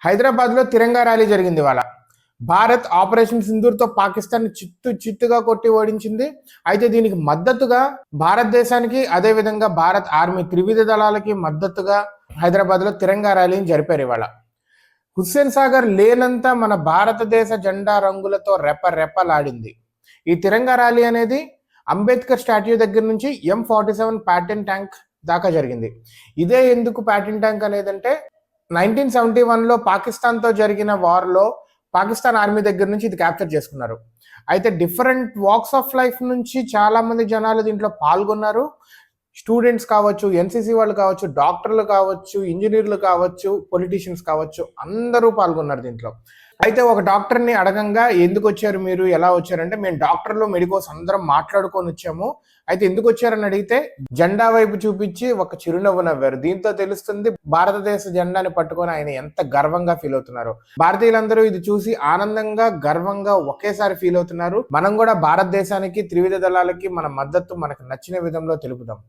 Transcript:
హైదరాబాద్లో తిరంగా ర్యాలీ జరిగింది ఇవాళ. భారత్ ఆపరేషన్ సింధూర్తో పాకిస్తాన్ చిత్తుగా కొట్టి ఓడించింది. అయితే దీనికి మద్దతుగా భారతదేశానికి, అదేవిధంగా భారత్ ఆర్మీ త్రివిధ దళాలకి మద్దతుగా హైదరాబాద్లో తిరంగా ర్యాలీని జరిపారు ఇవాళ. హుస్సేన్ సాగర్ లేనంతా మన భారతదేశ జెండా రంగులతో రెపరెపలాడింది. ఈ తిరంగా ర్యాలీ అనేది అంబేద్కర్ స్టాట్యూ దగ్గర నుంచి M47 ప్యాటర్న్ ట్యాంక్ దాకా జరిగింది. ఇదే ఎందుకు ప్యాటర్న్ ట్యాంక్ అనేదంటే 1971లో పాకిస్తాన్తో జరిగిన వార్లో పాకిస్తాన్ ఆర్మీ దగ్గర నుంచి ఇది క్యాప్చర్ చేసుకున్నారు. అయితే డిఫరెంట్ వాక్స్ ఆఫ్ లైఫ్ నుంచి చాలా మంది జనాలు దీంట్లో పాల్గొన్నారు. స్టూడెంట్స్ కావచ్చు, ఎన్సీసీ వాళ్ళు కావచ్చు, డాక్టర్లు కావచ్చు, ఇంజనీర్లు కావచ్చు, పొలిటీషియన్స్ కావచ్చు, అందరూ పాల్గొన్నారు దీంట్లో. అయితే ఒక డాక్టర్ని అడగంగా ఎందుకు వచ్చారు మీరు, ఎలా వచ్చారంటే మేము డాక్టర్లు మెడికోస్ అందరం మాట్లాడుకొని వచ్చాము. అయితే ఎందుకు వచ్చారని అడిగితే జెండా వైపు చూపించి ఒక చిరునవ్వు నవ్వారు. దీంతో తెలుస్తుంది భారతదేశ జెండాని పట్టుకొని ఆయన ఎంత గర్వంగా ఫీల్ అవుతున్నారు. భారతీయులందరూ ఇది చూసి ఆనందంగా, గర్వంగా ఒకేసారి ఫీల్ అవుతున్నారు. మనం కూడా భారతదేశానికి, త్రివిధ దళాలకి మన మద్దతు మనకు నచ్చిన విధంలో తెలుపుదాం.